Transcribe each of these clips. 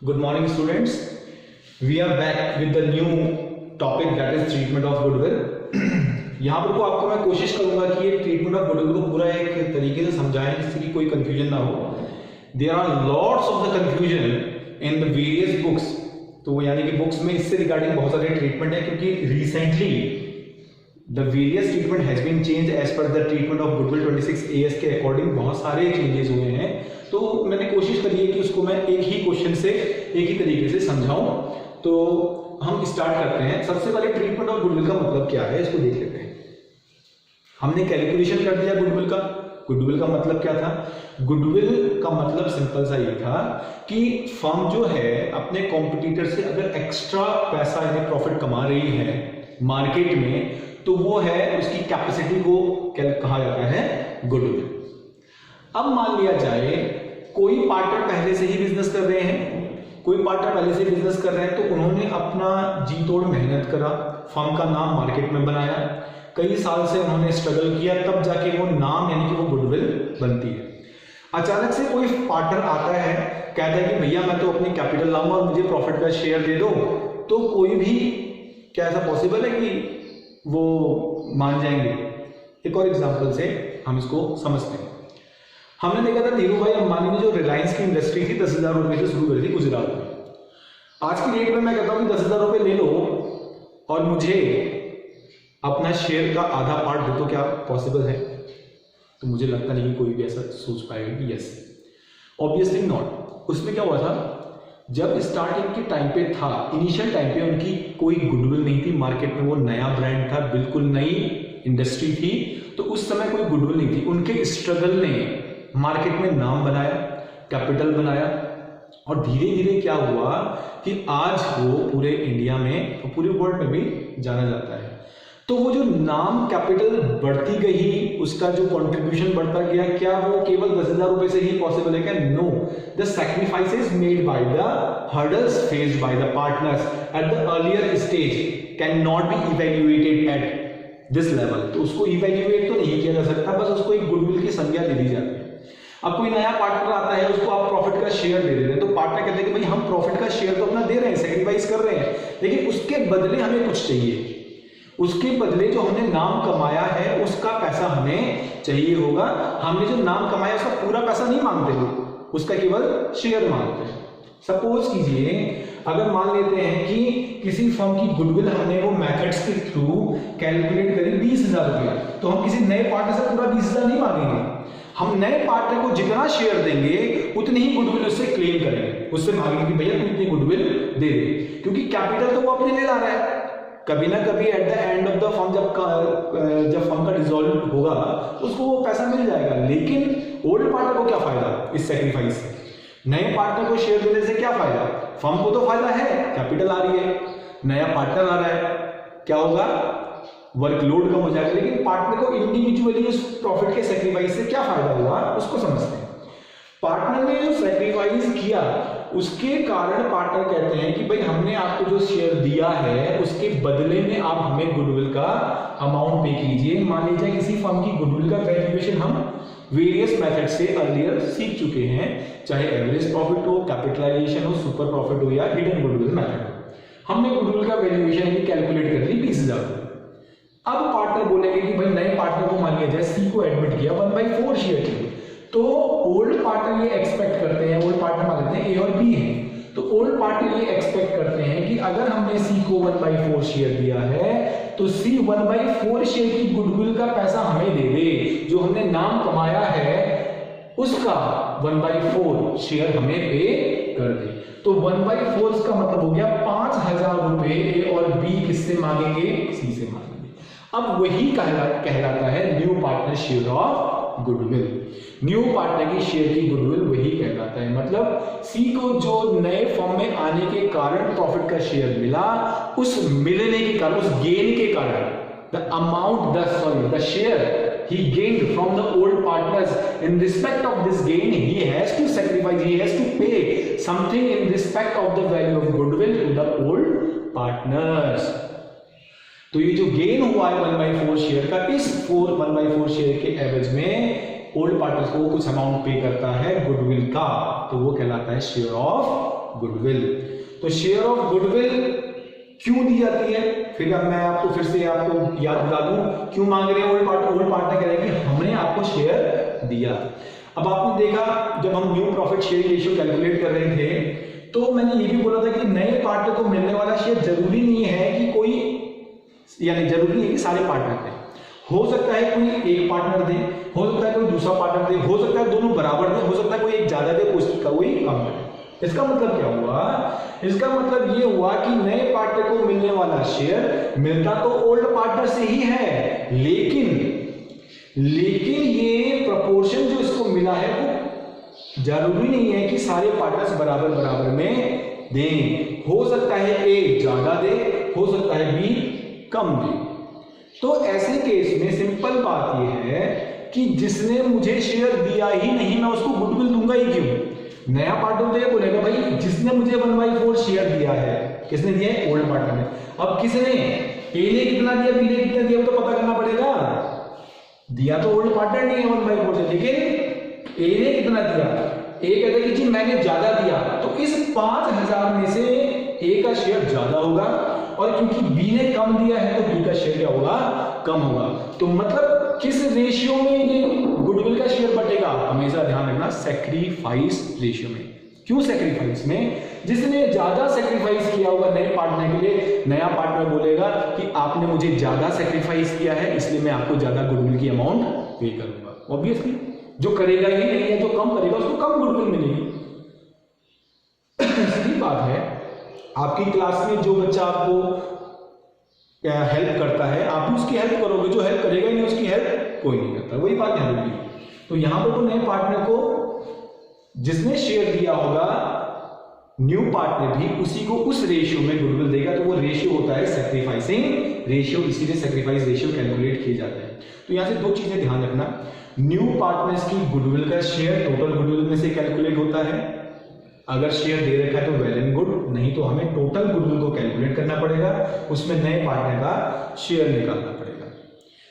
Good morning, students. We are back with the new topic that is treatment of goodwill. यहाँ पर को आपको मैं कोशिश करूंगा कि ये ट्रीटमेंट ऑफ गुडविल को पूरा एक तरीके से समझाएं जिससे कि कोई कंफ्यूजन ना हो. There are lots of the confusion in the various books. तो यानी कि बुक्स में इससे रिगार्डिंग बहुत सारे ट्रीटमेंट है क्योंकि recently the various treatment has been change as per the treatment of goodwill 26 AS के अकॉर्डिंग बहुत सारे चेंजेस हुए हैं. तो मैंने कोशिश करी है कि उसको मैं एक ही क्वेश्चन से एक ही तरीके से समझाऊं. तो हम स्टार्ट करते हैं. सबसे पहले ट्रीटमेंट ऑफ गुडविल का मतलब क्या है इसको देख लेते हैं. हमने कैलकुलेशन कर दिया गुडविल का. गुडविल का मतलब क्या था? गुडविल का मतलब सिंपल सा ये था कि फर्म जो है अपने कॉम्पिटिटर से अगर एक्स्ट्रा पैसा यानी प्रॉफिट कमा रही है मार्केट में तो वो है उसकी कैपेसिटी को कहा जाता है गुडविल. अब मान लिया जाए कोई पार्टनर पहले से ही बिजनेस कर रहे हैं, कोई पार्टनर पहले से बिजनेस कर रहे हैं तो उन्होंने अपना जी तोड़ मेहनत करा, फर्म का नाम मार्केट में बनाया, कई साल से उन्होंने स्ट्रगल किया, तब जाके वो नाम यानी कि वो गुडविल बनती है. अचानक से कोई पार्टनर आता है कहता है कि भैया मैं तो अपनी कैपिटल लाऊंगा और मुझे प्रॉफिट का शेयर दे दो. तो कोई भी क्या ऐसा पॉसिबल है कि वो मान जाएंगे? एक और एग्जांपल से हम इसको समझते हैं. हमने देखा था धीरू भाई अंबानी ने जो रिलायंस की इंडस्ट्री थी 10,000 रुपए से शुरू करी थी गुजरात में. आज की डेट में मैं कहता हूं कि 10,000 रुपए ले लो और मुझे अपना शेयर का आधा पार्ट दे दो, क्या पॉसिबल है? तो मुझे लगता नहीं कि कोई भी ऐसा सोच पाएगा कि यस, ऑब्वियसली नॉट. उसमें क्या हुआ था, जब स्टार्टिंग के टाइम पे था, इनिशियल टाइम पे उनकी कोई गुडविल नहीं थी मार्केट में. वो नया ब्रांड था, बिल्कुल नई इंडस्ट्री थी, तो उस समय कोई गुडविल नहीं थी. उनके स्ट्रगल ने मार्केट में नाम बनाया, कैपिटल बनाया और धीरे धीरे क्या हुआ कि आज वो पूरे इंडिया में और पूरे वर्ल्ड में भी जाना जाता है. तो वो जो नाम कैपिटल बढ़ती गई, उसका जो कंट्रीब्यूशन बढ़ता गया, क्या वो केवल 10,000 रुपए से ही पॉसिबल है क्या? No. The sacrifices made by the hurdles faced by the partners at the earlier stage can not be evaluated at this level. तो उसको इवैल्यूएट तो नहीं किया जा सकता, बस उसको एक गुडविल की संज्ञा दे दी जाती है. अब कोई नया पार्टनर आता है, उसको आप प्रॉफिट का शेयर दे देते हैं, तो पार्टनर कहते हैं कि भाई हम प्रॉफिट का शेयर तो अपना दे रहे हैं, सैक्रिफाइस कर रहे हैं, लेकिन उसके बदले हमें कुछ चाहिए. उसके बदले जो हमने नाम कमाया है उसका पैसा हमें चाहिए होगा. हमने जो नाम कमाया उसका पूरा पैसा नहीं मांगते वो, उसका केवल शेयर मांगते हैं. सपोज कीजिए अगर मान लेते हैं कि किसी फर्म की गुडविल हमने वो मेथड्स के थ्रू कैलकुलेट करी 20,000 रुपया, तो हम किसी नए पार्टनर से पूरा 20,000 नहीं मांगेंगे. हम नए पार्टनर को जितना शेयर देंगे उतनी ही गुडविल उससे क्लेम करेंगे, उससे मांगेंगे कि भैया तू इतनी गुडविल दे दे, क्योंकि कैपिटल तो वो अपने ले ला रहा है. कभी ना कभी at the end of the firm जब फर्म का डिसॉल्व होगा उसको वो पैसा मिल जाएगा. लेकिन ओल्ड पार्टनर को क्या फायदा इस सैक्रिफाइस से? नए पार्टनर को शेयर देने से क्या फायदा? फर्म को तो फायदा है, कैपिटल आ रही है, नया पार्टनर आ रहा है, क्या होगा? वर्कलोड कम हो जाएगा. लेकिन पार्टनर को इंडिविजुअली उस प्रॉफिट के सैक्रिफाइस से क्या फायदा हुआ उसको समझते हैं. पार्टनर ने जो सैक्रिफाइस किया उसके कारण पार्टनर कहते हैं कि भाई हमने आपको जो शेयर दिया है उसके बदले में आप हमें गुडविल का अमाउंट पे कीजिए. मान लीजिए किसी फर्म की गुडविल का वैल्यूएशन हम वेरियस मेथड से अर्लियर सीख चुके हैं, चाहे एवरेज प्रॉफिट हो, कैपिटलाइजेशन हो, सुपर प्रॉफिट हो या हिडन गुडविल मेथड हो. हमने गुडविल का वैल्यूएशन कैलकुलेट कर ली 20,000. अब पार्टनर बोलेंगे कि भाई नए पार्टनर को मान लिया जाए सी को एडमिट किया 1/4 शेयर के, तो ओल्ड पार्टनर ये एक्सपेक्ट करते हैं, ओल्ड पार्टनर मान लेते हैं ए और बी है, तो ओल्ड पार्टनर ये एक्सपेक्ट करते हैं कि अगर हमने सी को 1/4 शेयर दिया है तो सी 1/4 शेयर की गुडविल का पैसा हमें दे दे, जो हमने नाम कमाया है उसका 1/4 शेयर हमें पे कर दे. तो 1/4 का मतलब हो गया 5,000 रुपए ए और बी किससे मांगेंगे? सी से मांगेंगे. अब वही कहलाता है new partner share of goodwill. New partner की शेयर की गुडविल वही कहलाता है. मतलब सी को जो नए फर्म में आने के कारण प्रॉफिट का शेयर मिला, उस मिलने के कारण, उस गेन के कारण, the share he gained from the old partners, in respect of this gain he has to sacrifice, he has to pay something in respect of the value of goodwill to the old partners. तो ये जो gain हुआ है 1/4 share का, इस 1/4 share के average में old partners को कुछ अमाउंट पे करता है गुडविल का, तो वो कहलाता है शेयर ऑफ गुडविल। तो शेयर ऑफ गुडविल क्यों दी जाती है, फिर अब मैं आपको फिर से आपको याद दिला दूं क्यों मांग रहे हैं ओल्ड पार्टनर कह रहे हैं कि हमने आपको शेयर दिया। अब आपने देखा जब हम new profit sharing ratio calculate कर रहे थे तो मैंने ये भी बोला था कि नए पार्टनर को मिलने वाला शेयर जरूरी नहीं है कि कोई, यानी जरूरी नहीं है कि सारे पार्टनर दें, हो सकता है कोई एक पार्टनर दे, हो सकता है कोई दूसरा पार्टनर दे, हो सकता है दोनों बराबर दे, हो सकता है कोई एक ज्यादा दे कोई कम दे। इसका मतलब क्या हुआ, इसका मतलब ये हुआ कि नए पार्टनर को मिलने वाला शेयर मिलता तो ओल्ड पार्टनर से ही है, लेकिन ये प्रोपोर्शन जो इसको मिला है वो जरूरी नहीं है कि सारे पार्टनर्स बराबर बराबर में दें, हो सकता है ए ज्यादा दे, हो सकता है बी कम दे। तो ऐसे केस में सिंपल बात यह है कि जिसने मुझे शेयर दिया ही नहीं मैं उसको गुडविल दूंगा ही क्यों। नया पार्टनर तो ये बोलेगा भाई जिसने मुझे 1/4 शेयर दिया है, किसने दिया है, ओल्ड पार्टनर ने। अब किसने, ए ने कितना दिया, बी ने कितना दिया, वो तो पता करना पड़ेगा। दिया तो ओल्ड पार्टनर नहीं है 1/4 से, लेकिन ए ने कितना दिया, ए कहता है कि जी मैंने ज्यादा दिया, तो इस 5000 में से ए का शेयर ज्यादा होगा, और क्योंकि बी ने कम दिया है तो बी का शेयर क्या होगा, कम होगा। तो मतलब किस रेशियो में ये गुडविल का शेयर बटेगा, हमेशा ध्यान रखना सैक्रिफाइस रेशियो में। क्यों सैक्रिफाइस में, जिसने ज्यादा सैक्रिफाइस किया होगा नए पार्टनर के लिए, नया पार्टनर बोलेगा कि आपने मुझे ज्यादा सैक्रिफाइस किया है इसलिए मैं आपको ज्यादा गुडविल की अमाउंट पे करूंगा। ऑब्वियसली जो करेगा ही नहीं है, जो कम करेगा उसको कम गुडविल मिलेगी। सीधी बात है, आपकी क्लास में जो बच्चा आपको हेल्प करता है आप भी उसकी हेल्प करोगे, जो हेल्प करेगा ही नहीं उसकी हेल्प कोई नहीं करता, वही बात ध्यान रखिए। तो यहां पर तो नए पार्टनर को जिसने शेयर दिया होगा न्यू पार्टनर भी उसी को उस रेशियो में गुडविल देगा, तो वो रेशियो होता है सैक्रिफाइसिंग रेशियो, इसीलिए सैक्रिफाइस रेशियो कैलकुलेट किए जाते हैं। तो यहां से दो चीजें ध्यान रखना, न्यू पार्टनर्स की गुडविल का शेयर टोटल गुडविल में से कैलकुलेट होता है, अगर शेयर दे रखा है तो वेल एंड गुड, नहीं तो हमें टोटल गुडविल को कैलकुलेट करना पड़ेगा, उसमें नए पार्टनर का शेयर निकालना पड़ेगा।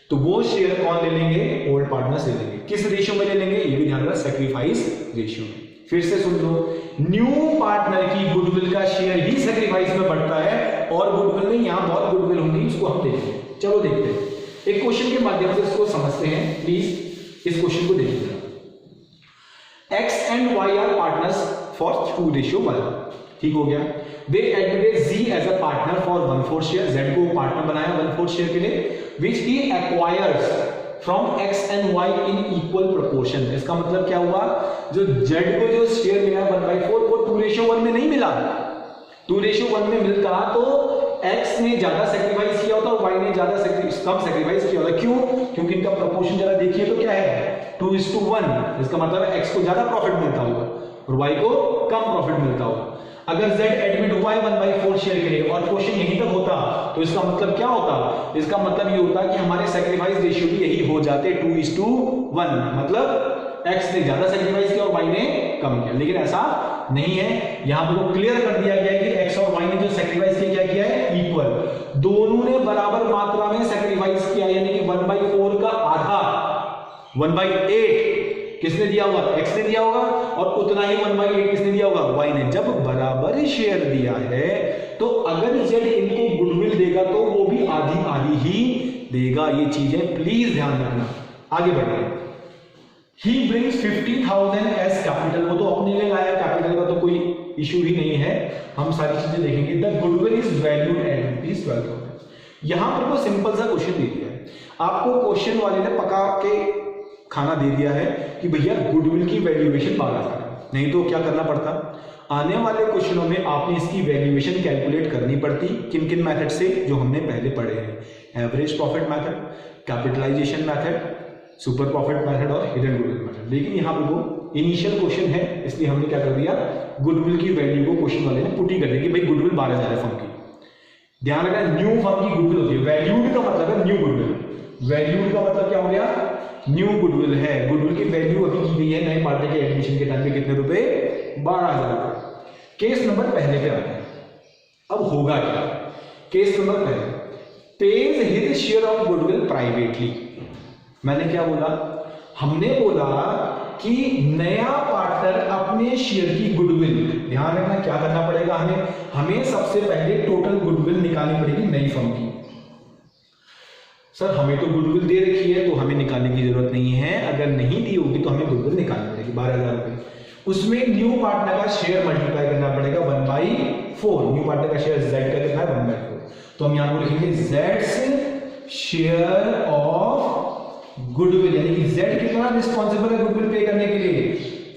तो वो शेयर कौन ले लेंगे, ओल्ड पार्टनर्स ले लेंगे। किस रेशियो में ले लेंगे, ये भी ध्यान रखना सैक्रिफाइस रेशियो में। फिर से सुन लो, न्यू पार्टनर की गुडविल का शेयर ही सैक्रिफाइस में बढ़ता है, और गुडविल में यहां बहुत गुडविल होंगी, उसको हम देखेंगे। चलो देखते हैं, एक क्वेश्चन के माध्यम से इसको समझते हैं। प्लीज इस क्वेश्चन को देखिएगा। X and Y are partners for 2:1, ठीक हो गया। They admitted Z as a partner for 1/4 share, Z को पार्टनर बनाया 1/4 शेयर के लिए, which he acquires from X and Y in equal proportion। इसका मतलब क्या हुआ, जो Z को जो शेयर मिला 1/4 वो 2:1 में नहीं मिला, 2:1 में मिलता तो X ने ज्यादा सैक्रिफाइस किया होता और Y ने ज्यादा कम सैक्रिफाइस किया होता। क्यों, क्योंकि इनका प्रोपोर्शन जरा देखिए तो क्या है 2:1, इसका मतलब है X को ज्यादा प्रॉफिट मिलता होगा और Y को कम प्रॉफिट मिलता होगा। अगर Z एडमिट हुआ है 1/4 शेयर के लिए और क्वेश्चन यहीं तक होता तो इसका मतलब क्या होता, इसका मतलब ये होता कि हमारे सैक्रिफाइस रेशियो भी यही हो जाते 2:1, मतलब X ने ज्यादा सैक्रिफाइस किया और Y ने कम किया, लेकिन ऐसा नहीं है। यहां पर तो क्लियर कर दिया गया है कि X और Y ने जो सैक्रिफाइस किया, क्या किया है, इक्वल, दोनों ने बराबर मात्रा में सैक्रिफाइस किया, यानी कि 1/4 का आधा 1/8 किसने दिया होगा, X ने दिया होगा, और उतना ही 1/8 किसने दिया होगा, Y ने। जब बराबर ही शेयर दिया है तो अगर Z इनको गुडविल देगा तो वो भी आधी आधी ही देगा, ये चीजें प्लीज ध्यान रखना। आगे बढ़ते हैं। He brings 50,000 as capital, वो तो अपने लिए लाया, कैपिटल का तो कोई इशू ही नहीं है, हम सारी चीजें देखेंगे। The goodwill is valued at ₹12,000। यहां पर वो सिंपल सा क्वेश्चन दे दिया है आपको, क्वेश्चन वाले ने पका के खाना दे दिया है कि भैया गुडविल की वैल्यूएशन 12,000 है, नहीं तो क्या करना पड़ता, आने वाले क्वेश्चनों में आपने इसकी वैल्यूएशन कैलकुलेट करनी पड़ती। किन किन मेथड से, जो हमने पहले पढ़े हैं, average profit method, capitalization method, super profit method और हिडन गुडविल मेथड। लेकिन यहाँ पे वो इनिशियल क्वेश्चन है, इसलिए हमने क्या कर दिया, गुडविल की वैल्यू को क्वेश्चन वाले ने पुट ही कर दी कि भाई गुडविल 12,000 है फर्म की। ध्यान रखना, न्यू फर्म की गुडविल होती है, वैल्यूड का मतलब है न्यू गुडविल, वैल्यूड का मतलब क्या हो गया, न्यू गुडविल है। गुडविल की वैल्यू अभी की गई है नए पार्टनर के एडमिशन के टाइम पे कितने रुपए, 12,000 रुपए। केस नंबर पहले पे आते हैं। अब होगा क्या, केस नंबर पहले, page his share of goodwill privately. मैंने क्या बोला, हमने बोला कि नया पार्टनर अपने शेयर की गुडविल, ध्यान रखना क्या करना पड़ेगा हमें सबसे पहले टोटल गुडविल निकालनी पड़ेगी नई फर्म की। सर हमें तो गुडविल दे रखी है तो हमें निकालने की जरूरत नहीं है, अगर नहीं दी होगी तो हमें गुडविल निकालनी पड़ेगी 12,000 रुपए। उसमें न्यू पार्टनर का शेयर मल्टीप्लाई करना पड़ेगा 1/4। न्यू पार्टनर का शेयर जेड का कितना है 1/4, तो हम यहां पर लिखेंगे जेड शेयर ऑफ गुडविल, यानी कि जेड कितना रिस्पॉन्सिबल है गुडविल पे करने के लिए।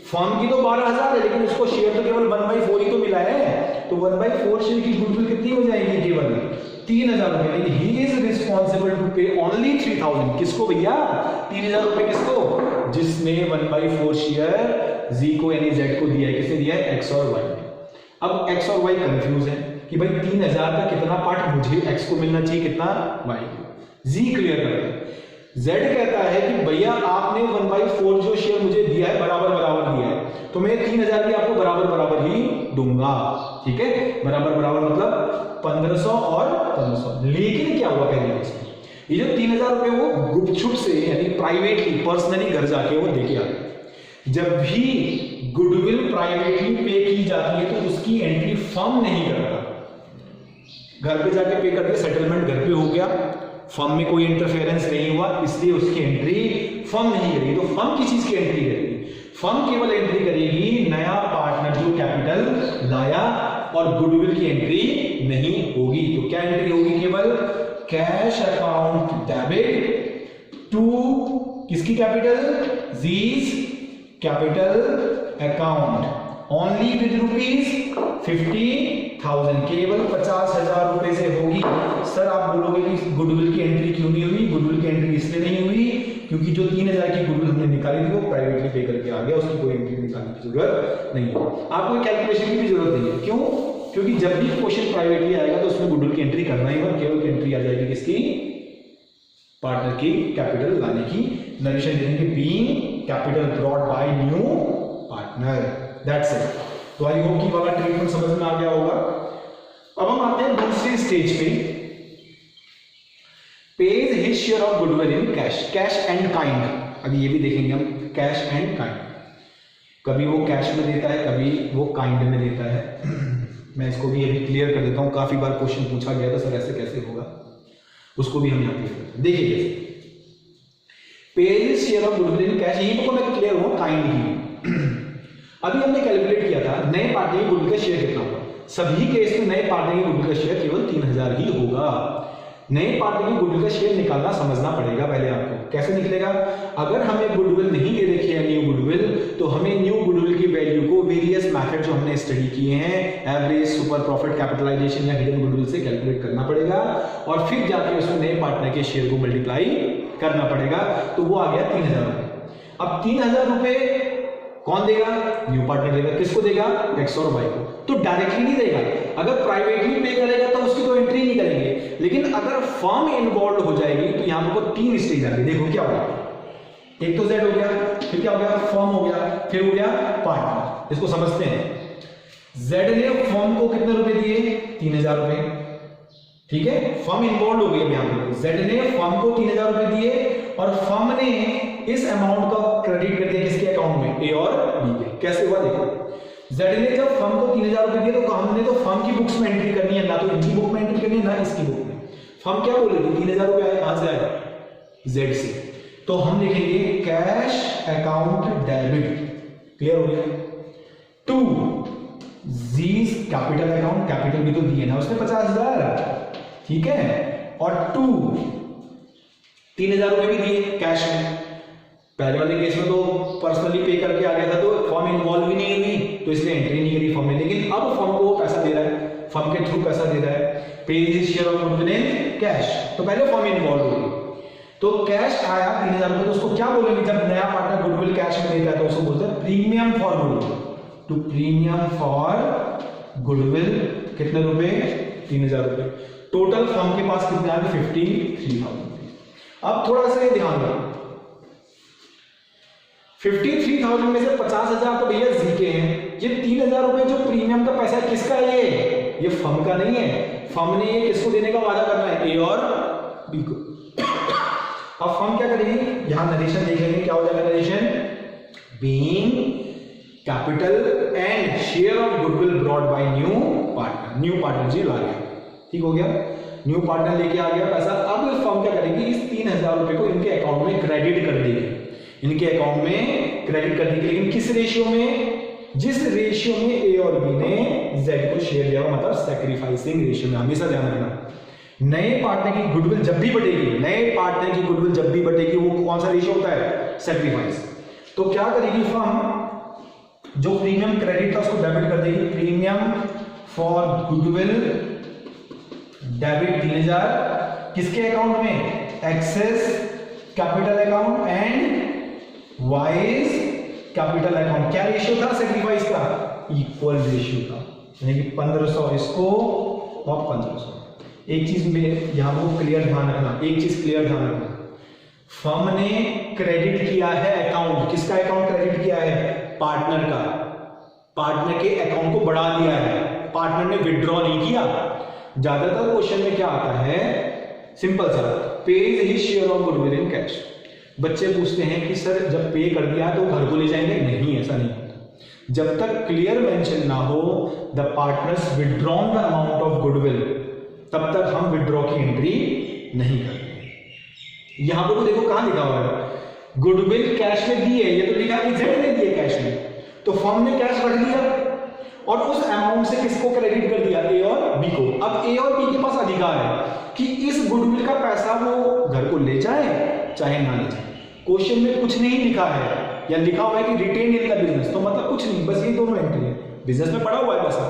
फर्म की तो 12,000 है लेकिन उसको शेयर तो केवल 1/4 ही तो मिला है, तो 1/4 शेयर की गुडविल कितनी हो जाएगी, केवल 3,000 रुपए, यानी ही इज रिस्पॉन्सिबल टू पे ओनली 3,000। किसको भैया, 3,000 रुपए किसको, जिसने 1/4 शेयर जी को यानी जेड को दिया है। किसने दिया है, एक्स और वाई। अब एक्स और वाई कंफ्यूज है कि भाई 3,000 का कितना पार्ट मुझे एक्स को मिलना चाहिए, कितना वाई को। जी क्लियर करता है, जेड कहता है कि भैया आपने 1/4 जो शेयर मुझे दिया है बराबर बराबर दिया है, तो मैं 3,000 की आपको बराबर बराबर ही दूंगा, ठीक है। बराबर बराबर मतलब 1,500 और 1,500। लेकिन क्या हुआ पहले इसमें, ये जो 3,000 रुपए वो गुपचुप से यानी प्राइवेटली पर्सनली घर जाके वो देके आ गए। जब भी गुडविल प्राइवेटली पे की जाती है तो उसकी एंट्री फर्म नहीं करता, घर पे जाके पे करके सेटलमेंट घर पे हो गया, फर्म में कोई इंटरफेरेंस नहीं हुआ, इसलिए उसकी एंट्री फर्म नहीं करेगी। तो फर्म किस चीज की एंट्री करेगी, फर्म केवल एंट्री करेगी नया पार्टनर जो कैपिटल लाया, और गुडविल की एंट्री नहीं होगी। तो क्या एंट्री होगी, केवल कैश अकाउंट डेबिट टू किसकी capital, G's capital account only with ₹50,000, केवल 50,000 रुपए से होगी। सर आप बोलोगे कि गुडविल की एंट्री क्यों नहीं हुई, गुडविल की एंट्री इसलिए नहीं हुई क्योंकि जो 3,000 की गुडविल हमने निकाली थी वो प्राइवेटली पे करके आ गया, उसकी कोई एंट्री निकालने की जरूरत नहीं है, आपको कैलकुलेशन की भी जरूरत नहीं है। क्यों, क्योंकि जब भी क्वेश्चन प्राइवेटली आएगा तो उसमें गुडविल की एंट्री करना ही और केवल एंट्री आ जाएगी किसकी, पार्टनर की कैपिटल लाने की, नरेशन देंगे being capital brought by new partner, that's it. तो आई होप कि वाला ट्रीटमेंट समझ में आ गया होगा। अब हम आते हैं दूसरी स्टेज पे, page his share of goodwill in cash, cash and kind. अभी ये भी देखेंगे हम, कैश एंड काइंड, कभी वो कैश में देता है कभी वो काइंड में देता है। मैं इसको भी अभी क्लियर कर देता हूं, काफी बार क्वेश्चन पूछा गया था सर ऐसे कैसे होगा, उसको भी हम यहाँ क्लियर करते हैं। देखिए कैसे, page share of goodwill in cash, यही तो मैं क्लियर हूं काइंड की। अभी हमने कैलकुलेट किया था नए पार्टनर की गुडविल का शेयर कितना होगा, सभी केस में नए पार्टनर की गुडविल का शेयर केवल 3,000 ही होगा। नए पार्टनर की गुडविल का शेयर निकालना समझना पड़ेगा पहले आपको, कैसे निकलेगा, अगर हमें गुडविल नहीं दे रखी है न्यू गुडविल, तो हमें न्यू गुडविल की वैल्यू को वेरियस मेथड जो हमने स्टडी किए हैं, एवरेज, सुपर प्रॉफिट, कैपिटलाइजेशन या हिडन गुडविल से कैलकुलेट करना पड़ेगा, और फिर जाके उसमें नए पार्टनर के शेयर को मल्टीप्लाई करना पड़ेगा, तो वो आ गया 3,000 रुपए। अब 3,000 रुपए कौन देगा, न्यू पार्टनर देगा, किसको देगा, एक्स और वाई को। तो डायरेक्टली नहीं देगा, अगर प्राइवेटली पे करेगा तो उसकी तो एंट्री नहीं करेंगे, लेकिन अगर फर्म इन्वॉल्व हो जाएगी तो यहां पर 3 स्टेज आ गई। देखो क्या होगा, एक तो जेड हो गया, फिर क्या हो गया, फर्म हो गया, फिर हो गया पार्टनर। इसको समझते हैं, जेड ने फर्म को कितने रुपए दिए, 3,000 रुपए, ठीक है, फर्म इन्वॉल्व हो गई। यहां पर जेड ने फर्म को 3,000 रुपए दिए और फर्म ने इस अमाउंट का क्रेडिट कर दिया किसके अकाउंट में, ए और बी के। कैसे हुआ देखो, जेड ने जब फर्म को 3,000 रुपए दिए तो हमने तो फर्म की बुक्स में एंट्री करनी है, ना तो इनकी बुक में एंट्री करनी है ना इसकी बुक में। फर्म क्या बोलेगी, 3,000 रुपए आए, कहां से आए, जेड से, तो हम लिखेंगे कैश अकाउंट डेबिट, क्लियर हो गया, टू जीज कैपिटल अकाउंट, कैपिटल भी तो दिए ना उसने 50,000, ठीक है, और टू 3,000 रुपए भी दिए कैश में। पहले वाले केस में तो पर्सनली पे करके आ गया था तो फर्म इन्वॉल्व ही नहीं हुई, तो इसलिए एंट्री नहीं करी फर्म ने, लेकिन अब फर्म को वो पैसा दे रहा है, फर्म के थ्रू पैसा दे रहा है, page share of goodwill in cash, तो पहले फर्म इन्वॉल्व होगी, तो कैश आया 3,000 रुपए, तो उसको क्या बोलेंगे, जब नया पार्टनर गुडविल कैश में देता है तो उसको बोलते हैं premium for goodwill, to premium for goodwill, कितने रुपए, 3,000 रुपए। टोटल फर्म के पास कितने आ गए, 53,000। अब थोड़ा सा ध्यान रखो, 53,000 में से 50,000 तो भैया जी के हैं, ये 3,000 रुपए जो प्रीमियम का पैसा है किसका है, ये फर्म का नहीं है, फर्म ने ये किसको देने का वादा करना है, ए और बी को। अब फर्म क्या करेगी, यहां नरेशन देख लेंगे, क्या हो जाएगा narration, being capital and share of goodwill brought by new partner, new partner जी ला गया, ठीक हो गया, न्यू पार्टनर लेके आ गया पैसा। अब फर्म क्या करेगी, इस 3000 रुपए को इनके अकाउंट में क्रेडिट कर देगी, इनके अकाउंट में क्रेडिट कर देगी, लेकिन किस रेशियो में, जिस रेशियो में ए और बी ने जेड को शेयर दिया, मतलब सैक्रिफाइसिंग रेशियो में। हमेशा ध्यान रखना, नए पार्टनर की गुडविल जब भी बढ़ेगी, नए पार्टनर की गुडविल जब भी बढ़ेगी, वो कौन सा रेशियो होता है, सैक्रिफाइस। तो क्या करेगी फर्म, जो प्रीमियम क्रेडिट था उसको डेबिट कर देगी, प्रीमियम फॉर गुडविल डेबिट 3000 किसके अकाउंट में, X's capital account and Y's capital account. क्या रेशियो था सैक्रिफाइस का, इक्वल रेशियो था, यानी कि 1500 इसको और 1500। एक चीज में यहां को क्लियर ध्यान रखना, एक चीज क्लियर ध्यान रखना, फर्म ने क्रेडिट किया है अकाउंट, किसका अकाउंट क्रेडिट किया है, पार्टनर का, पार्टनर के अकाउंट को बढ़ा दिया है, पार्टनर ने विड्रॉ नहीं किया। ज्यादातर क्वेश्चन में क्या आता है, सिंपल सा, page his share of goodwill in cash. बच्चे पूछते हैं कि सर जब पे कर दिया तो घर को ले जाएंगे, नहीं ऐसा नहीं होता। जब तक क्लियर मेंशन ना हो the partners withdrawn the amount of goodwill, तब तक हम विड्रॉ की एंट्री नहीं करते। यहां पर तो देखो कहां लिखा हुआ है, गुडविल कैश में दी है, ये तो लिखा है जेड ने दी है कैश में, तो फर्म ने कैश रख दिया और उस अमाउंट से किसको क्रेडिट कर दिया, ए और बी को। अब ए और बी के पास अधिकार है कि इस गुडविल का पैसा वो घर को ले जाए चाहे ना ले जाए। क्वेश्चन में कुछ नहीं लिखा है, या लिखा हुआ है कि रिटेन इन द बिजनेस, तो मतलब कुछ नहीं, बस ये दोनों एंट्री है, बिजनेस में पड़ा हुआ है पैसा,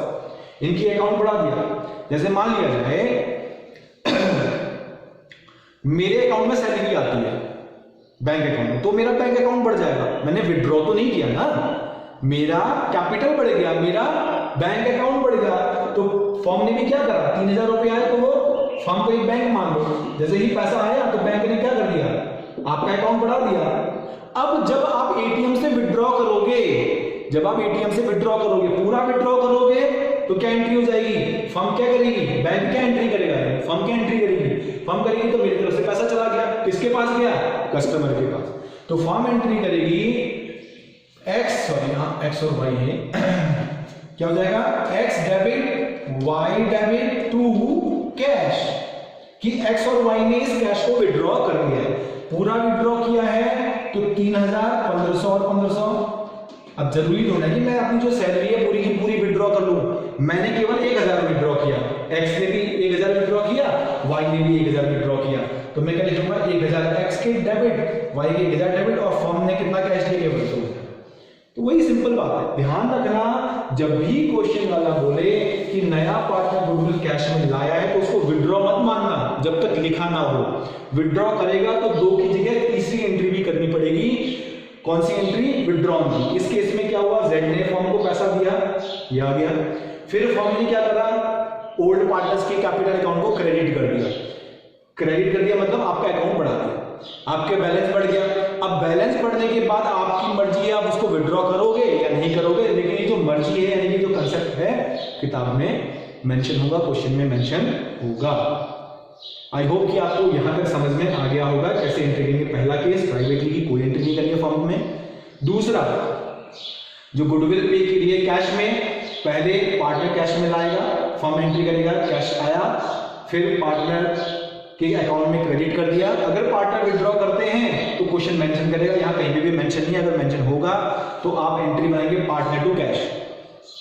इनकी अकाउंट बढ़ा दिया। जैसे मान लिया जाए मेरे अकाउंट में सैलरी आती है बैंक अकाउंट में, तो मेरा बैंक अकाउंट बढ़ जाएगा, मैंने विड्रॉ तो नहीं किया ना, मेरा कैपिटल बढ़ गया, मेरा बैंक अकाउंट बढ़ गया। तो फर्म ने भी क्या करा, 3000 रुपए आए तो वो फर्म को एक बैंक मान लो, जैसे ही पैसा आया तो बैंक ने क्या कर दिया, आपका अकाउंट बढ़ा दिया। अब जब आप एटीएम से विड्रॉ करोगे, जब आप एटीएम से विड्रॉ करोगे, पूरा विड्रॉ करोगे, तो क्या एंट्री हो जाएगी, फर्म क्या करेगी, बैंक क्या एंट्री करेगा, फर्म क्या एंट्री करेगी, फर्म करेगी तो मेरी तरफ से पैसा चला गया, किसके पास गया, कस्टमर के पास। तो फर्म एंट्री करेगी एक्स, सॉरी यहां एक्स और वाई है, क्या हो जाएगा, X debit Y debit to cash, कि एक्स और वाई ने इस कैश को विड्रॉ कर दिया है, पूरा विड्रॉ किया है, तो 3000, 1500 और 1500। अब जरूरी तो नहीं कि मैं अपनी जो सैलरी है पूरी की पूरी विड्रॉ कर लूं, मैंने केवल 1000 विड्रॉ किया, एक्स ने भी 1000 विड्रॉ किया, वाई ने भी 1000 विड्रॉ किया, तो मैं क्या लिखूंगा, 1000 एक्स के डेबिट, वाई के 1000 डेबिट, और फर्म ने कितना कैश दिया, केवल 2। तो वही सिंपल बात है, ध्यान रखना जब भी क्वेश्चन वाला बोले कि नया पार्टनर गुडविल कैश में लाया है तो उसको विड्रॉ मत मानना जब तक लिखा ना हो। विड्रॉ करेगा तो 2 की जगह तीसरी एंट्री भी करनी पड़ेगी, कौन सी एंट्री, विड्रॉ की। इस केस में क्या हुआ, जेड ने फर्म को पैसा दिया, ये आ गया, फिर फर्म ने क्या करा, ओल्ड पार्टनर्स के कैपिटल अकाउंट को क्रेडिट कर दिया, क्रेडिट कर दिया मतलब आपका अकाउंट बढ़ा दिया, आपके बैलेंस बढ़ गया। अब बैलेंस बढ़ने के बाद आपकी मर्जी है, आप उसको विड्रॉ करोगे या नहीं करोगे, लेकिन ये जो मर्जी है यानी कि जो कंसेप्ट है किताब में मेंशन होगा, क्वेश्चन में मेंशन होगा। आई होप कि आपको यहां तक समझ में आ गया होगा कैसे एंट्री करेंगे। पहला केस, प्राइवेटली की कोई एंट्री नहीं करनी है फर्म में। दूसरा, जो गुडविल पे के लिए कैश में, पहले पार्टनर कैश में लाएगा, फर्म एंट्री करेगा, कैश आया, फिर पार्टनर के अकाउंट में क्रेडिट कर दिया। अगर पार्टनर विड्रॉ करते हैं तो क्वेश्चन मेंशन करेगा, यहां कहीं भी मेंशन नहीं है, अगर मेंशन होगा तो आप एंट्री बनाएंगे पार्टनर टू कैश,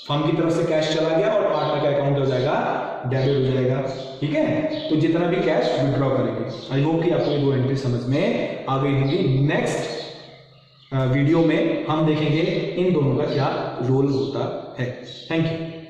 फर्म की तरफ से कैश चला गया और पार्टनर का अकाउंट हो जाएगा डेबिट हो जाएगा, ठीक है। तो जितना भी कैश विड्रॉ करेंगे। आई होप कि आपको ये 2 एंट्री समझ में आ गई होगी। नेक्स्ट वीडियो में हम देखेंगे इन दोनों का क्या रोल होता है। Thank you.